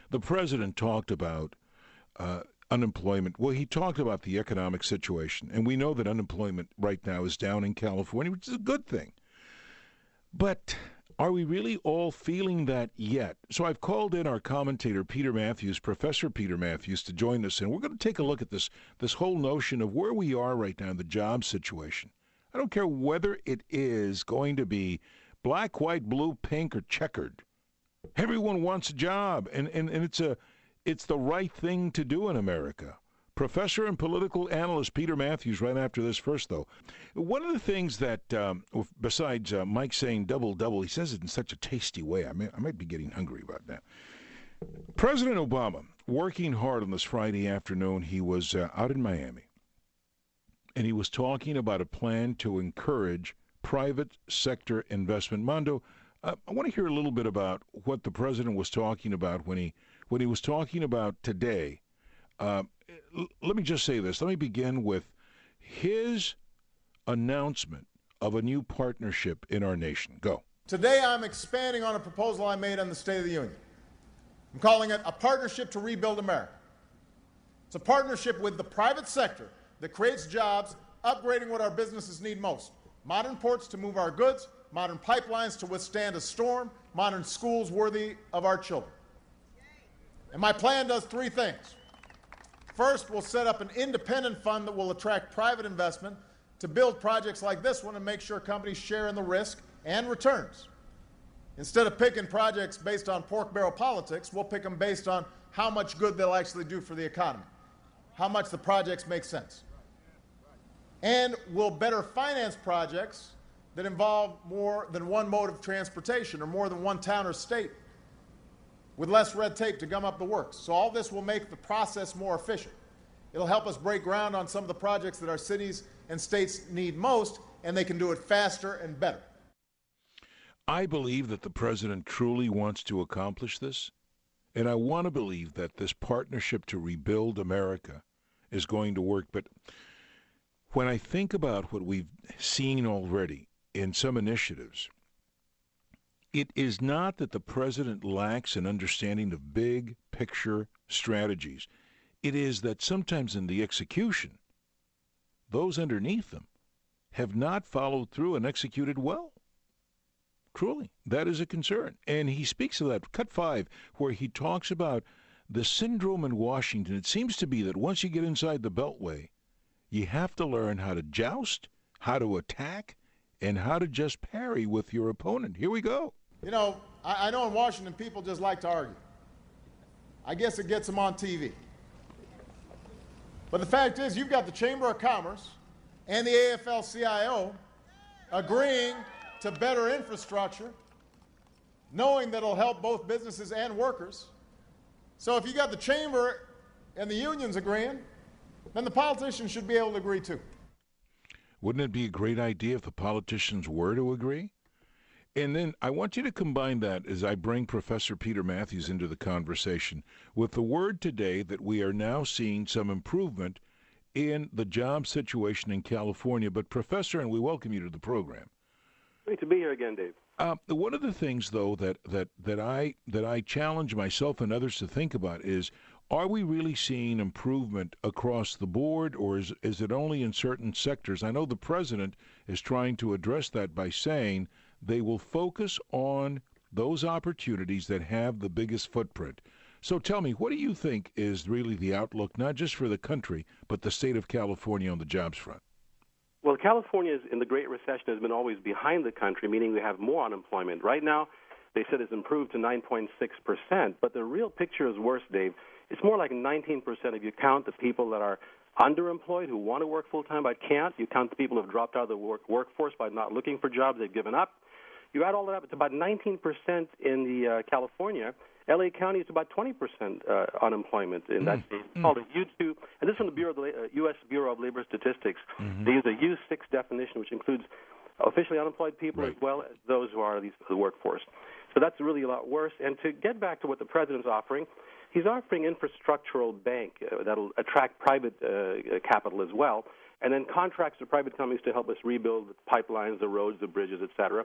The president talked about unemployment. Well, he talked about the economic situation, and we know that unemployment right now is down in California, which is a good thing. But are we really all feeling that yet? So I've called in our commentator, Peter Mathews, Professor Peter Mathews, to join us, and we're going to take a look at this whole notion of where we are right now in the job situation. I don't care whether it is going to be black, white, blue, pink, or checkered. Everyone wants a job, and it's the right thing to do in America. Professor and political analyst Peter Mathews right after this. First, though, one of the things that, besides Mike saying double, he says it in such a tasty way. I might be getting hungry about that. President Obama, working hard on this Friday afternoon, he was out in Miami, and he was talking about a plan to encourage private sector investment. Mondo, I want to hear a little bit about what the president was talking about when he was talking about today. Let me just say this. Let me begin with his announcement of a new partnership in our nation. Go. Today I'm expanding on a proposal I made on the State of the Union. I'm calling it a partnership to rebuild America. It's a partnership with the private sector that creates jobs, upgrading what our businesses need most. Modern ports to move our goods, modern pipelines to withstand a storm, modern schools worthy of our children. And my plan does three things. First, we'll set up an independent fund that will attract private investment to build projects like this one and make sure companies share in the risk and returns. Instead of picking projects based on pork barrel politics, we'll pick them based on how much good they'll actually do for the economy, how much the projects make sense. And we'll better finance projects that involve more than one mode of transportation or more than one town or state, with less red tape to gum up the works. So all this will make the process more efficient. It'll help us break ground on some of the projects that our cities and states need most, and they can do it faster and better. I believe that the president truly wants to accomplish this, and I want to believe that this partnership to rebuild America is going to work. But when I think about what we've seen already in some initiatives, it is not that the president lacks an understanding of big picture strategies. It is that sometimes in the execution, those underneath them have not followed through and executed well. Truly, that is a concern. And he speaks of that, cut 5, where he talks about the syndrome in Washington. It seems to be that once you get inside the Beltway, you have to learn how to joust, how to attack, and how to just parry with your opponent. Here we go. You know, I know in Washington people just like to argue. I guess it gets them on TV. But the fact is, you've got the Chamber of Commerce and the AFL-CIO agreeing to better infrastructure, knowing that it'll help both businesses and workers. So if you got the Chamber and the unions agreeing, then the politicians should be able to agree too. Wouldn't it be a great idea if the politicians were to agree? And then I want you to combine that, as I bring Professor Peter Mathews into the conversation, with the word today that we are now seeing some improvement in the job situation in California. But Professor, and we welcome you to the program. Great to be here again, Dave. One of the things, though, that I challenge myself and others to think about is, are we really seeing improvement across the board, or is it only in certain sectors? I know the president is trying to address that by saying they will focus on those opportunities that have the biggest footprint. So tell me, what do you think is really the outlook, not just for the country, but the state of California on the jobs front? Well, California in the Great Recession has been always behind the country, meaning we have more unemployment. Right now, they said it's improved to 9.6%, but the real picture is worse, Dave. It's more like 19% if you count the people that are underemployed, who want to work full-time but can't. You count the people who have dropped out of the workforce by not looking for jobs, they've given up. You add all that up, it's about 19% in the California. L.A. County is about 20% unemployment in that state. It's called a U2, and this is from the U.S. Bureau of Labor Statistics. They use a U6 definition, which includes officially unemployed people as well as those who are the workforce. So that's really a lot worse. And to get back to what the president's offering, he's offering infrastructural bank that'll attract private capital as well. and then contracts to private companies to help us rebuild the pipelines, the roads, the bridges, et cetera.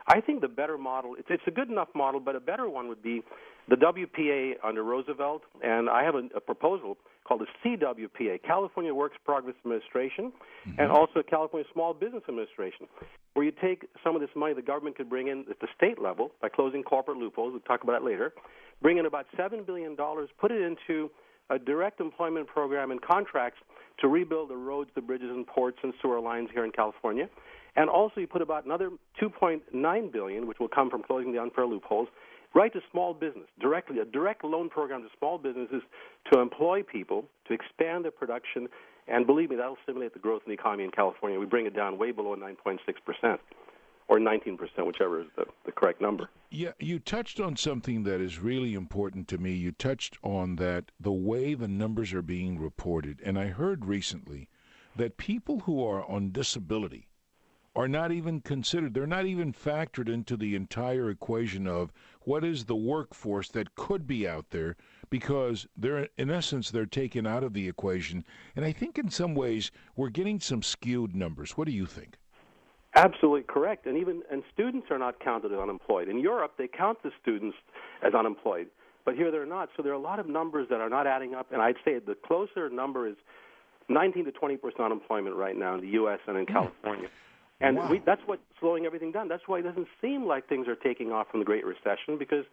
I think the better model, it's a good enough model, but a better one would be the WPA under Roosevelt, and I have a proposal called the CWPA, California Works Progress Administration, and also California Small Business Administration, where you take some of this money the government could bring in at the state level by closing corporate loopholes, we'll talk about that later, bring in about $7 billion, put it into a direct employment program and contracts to rebuild the roads, the bridges, and ports and sewer lines here in California. And also you put about another $2.9 billion, which will come from closing the unfair loopholes, right to small business, directly, a direct loan program to small businesses to employ people, to expand their production, and believe me, that will stimulate the growth in the economy in California. We bring it down way below 9.6%, or 19%, whichever is the correct number. Yeah, you touched on something that is really important to me. You touched on that the way the numbers are being reported. And I heard recently that people who are on disability are not even considered. They're not even factored into the entire equation of what is the workforce that could be out there, because they're, in essence, they're taken out of the equation. And I think in some ways we're getting some skewed numbers. What do you think? Absolutely correct. And students are not counted as unemployed. In Europe, they count the students as unemployed, but here they're not. So there are a lot of numbers that are not adding up, and I'd say the closer number is 19 to 20% unemployment right now in the U.S. and in California. And wow. That's what's slowing everything down. That's why it doesn't seem like things are taking off from the Great Recession, because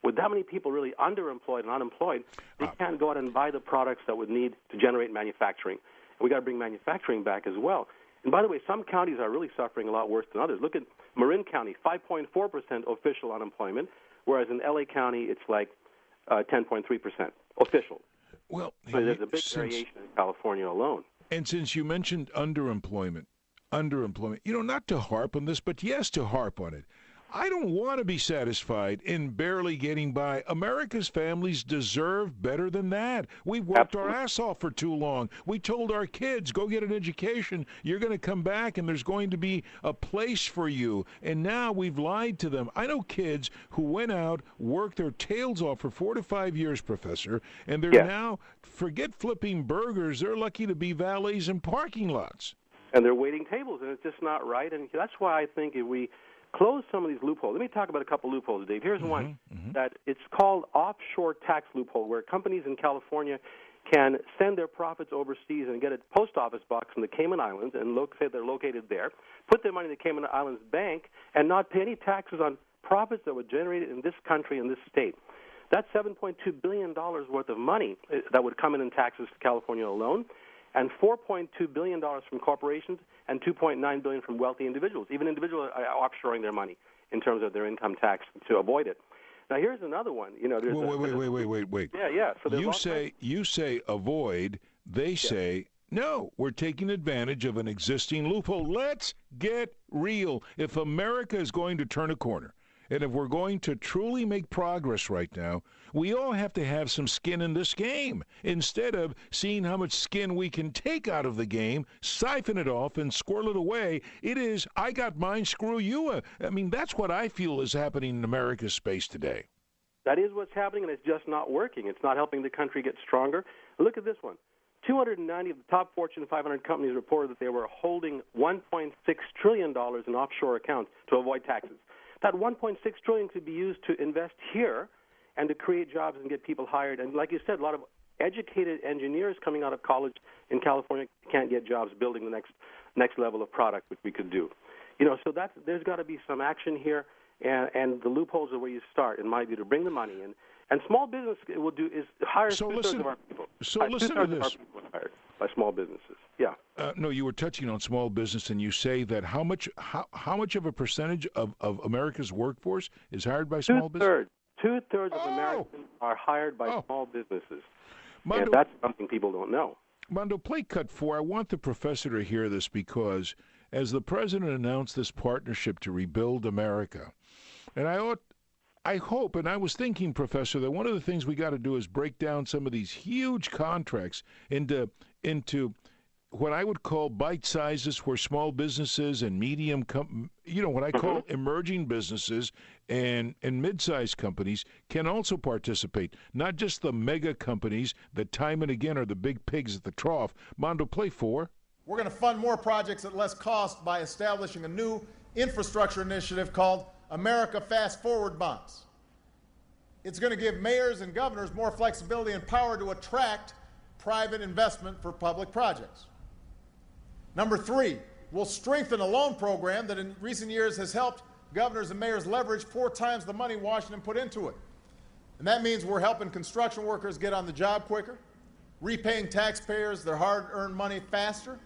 with that many people really underemployed and unemployed, they can't go out and buy the products that would need to generate manufacturing. And we've got to bring manufacturing back as well. And by the way, some counties are really suffering a lot worse than others. Look at Marin County, 5.4% official unemployment, whereas in L.A. County it's like 10.3% official. Well, so there's a big variation in California alone. And since you mentioned underemployment, not to harp on this, but yes, to harp on it. I don't want to be satisfied in barely getting by. America's families deserve better than that. We've worked our ass off for too long. We told our kids, go get an education. You're going to come back and there's going to be a place for you. And now we've lied to them. I know kids who went out, worked their tails off for 4 to 5 years, Professor, and they're now, forget flipping burgers, they're lucky to be valets in parking lots. And they're waiting tables, and it's just not right. And that's why I think if we close some of these loopholes. Let me talk about a couple loopholes, Dave. Here's one that it's called offshore tax loophole, where companies in California can send their profits overseas and get a post office box in the Cayman Islands and say they're located there, put their money in the Cayman Islands bank, and not pay any taxes on profits that were generated in this country, in this state. That's $7.2 billion worth of money that would come in taxes to California alone, and $4.2 billion from corporations and $2.9 billion from wealthy individuals. Even individuals are offshoring their money in terms of their income tax to avoid it. Now, here's another one. Wait. Yeah. So you say avoid. They say, no, we're taking advantage of an existing loophole. Let's get real. If America is going to turn a corner, and if we're going to truly make progress right now, we all have to have some skin in this game. Instead of seeing how much skin we can take out of the game, siphon it off, and squirrel it away, it is, I got mine, screw you. I mean, that's what I feel is happening in America's space today. That is what's happening, and it's just not working. It's not helping the country get stronger. Look at this one. 290 of the top Fortune 500 companies reported that they were holding $1.6 trillion in offshore accounts to avoid taxes. That $1.6 trillion could be used to invest here and to create jobs and get people hired. And like you said, a lot of educated engineers coming out of college in California can't get jobs building the next level of product, which we could do. So there's got to be some action here, and the loopholes are where you start, in my view, to bring the money in. And small business will do is hire two-thirds of our people. So listen to this. Our people are hired by small businesses. Yeah. No, you were touching on small business, and you say that how much of a percentage of America's workforce is hired by small business? Two-thirds of Americans are hired by small businesses. Mondo, and that's something people don't know. Mondo, play cut 4. I want the professor to hear this, because as the president announced this partnership to rebuild America, and I hope, and I was thinking, Professor, that one of the things we got to do is break down some of these huge contracts into what I would call bite sizes, where small businesses and medium, what I call emerging businesses and mid-sized companies can also participate, not just the mega companies that time and again are the big pigs at the trough. Mondo, play 4. We're going to fund more projects at less cost by establishing a new infrastructure initiative called America Fast Forward Bonds. It's going to give mayors and governors more flexibility and power to attract private investment for public projects. Number three, we'll strengthen a loan program that in recent years has helped governors and mayors leverage 4 times the money Washington put into it. And that means we're helping construction workers get on the job quicker, repaying taxpayers their hard-earned money faster.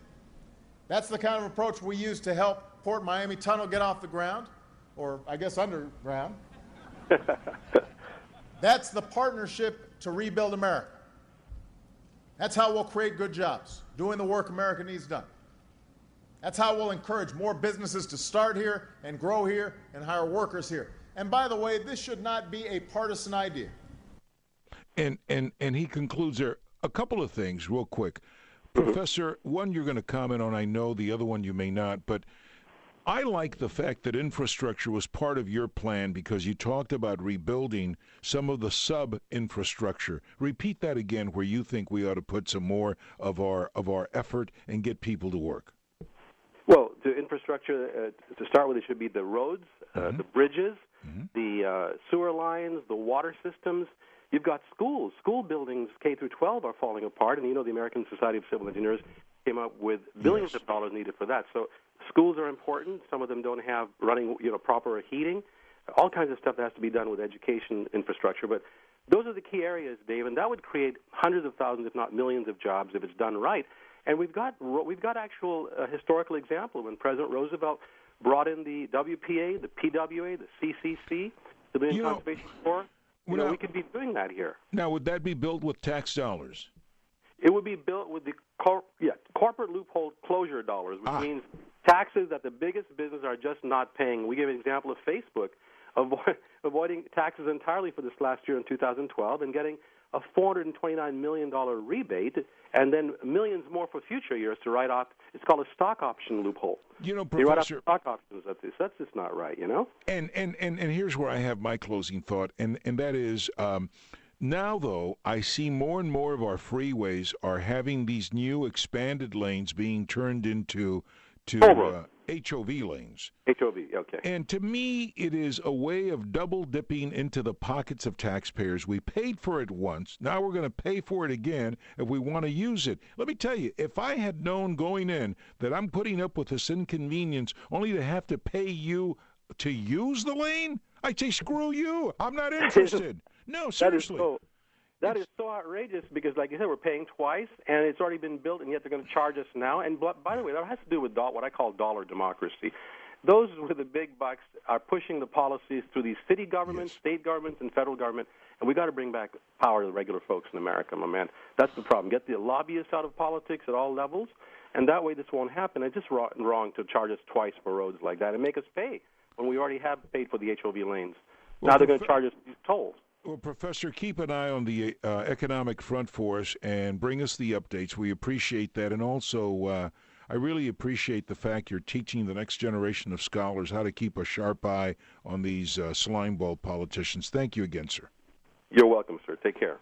That's the kind of approach we use to help Port Miami Tunnel get off the ground, or I guess underground. That's the partnership to rebuild America. That's how we'll create good jobs, doing the work America needs done. That's how we'll encourage more businesses to start here and grow here and hire workers here. And by the way, this should not be a partisan idea. And he concludes there a couple of things real quick. Professor, one you're going to comment on, I know, the other one you may not, but I like the fact that infrastructure was part of your plan because you talked about rebuilding some of the sub-infrastructure. Repeat that again where you think we ought to put some more of our effort and get people to work. Well, the infrastructure, to start with, it should be the roads, the bridges, the sewer lines, the water systems. You've got schools. School buildings, K through 12, are falling apart, and you know the American Society of Civil Engineers came up with billions of dollars needed for that. So schools are important. Some of them don't have running, proper heating. All kinds of stuff that has to be done with education infrastructure. But those are the key areas, Dave, and that would create hundreds of thousands, if not millions, of jobs if it's done right. And we've got actual historical example when President Roosevelt brought in the WPA, the PWA, the CCC, the Civilian Conservation Corps. We could be doing that here. Now, would that be built with tax dollars? It would be built with the corporate loophole closure dollars, which means taxes that the biggest businesses are just not paying. We give an example of Facebook avoiding taxes entirely for this last year in 2012 and getting a $429 million rebate and then millions more for future years to write off. It's called a stock option loophole. Professor, you write off stock options at this. That's just not right, And here's where I have my closing thought, and that is now, though, I see more and more of our freeways are having these new expanded lanes being turned into HOV lanes. HOV, okay. And to me, it is a way of double dipping into the pockets of taxpayers. We paid for it once. Now we're going to pay for it again if we want to use it. Let me tell you, if I had known going in that I'm putting up with this inconvenience only to have to pay you to use the lane, I'd say, screw you. I'm not interested. No, seriously. That is so outrageous because, like you said, we're paying twice, and it's already been built, and yet they're going to charge us now. And by the way, that has to do with what I call dollar democracy. Those with the big bucks are pushing the policies through these city governments, state governments, and federal government, and we got to bring back power to the regular folks in America, my man. That's the problem. Get the lobbyists out of politics at all levels, and that way this won't happen. It's just wrong to charge us twice for roads like that and make us pay when we already have paid for the HOV lanes. Now they're going to charge us these tolls. Well, Professor, keep an eye on the economic front for us and bring us the updates. We appreciate that. And also, I really appreciate the fact you're teaching the next generation of scholars how to keep a sharp eye on these slimeball politicians. Thank you again, sir. You're welcome, sir. Take care.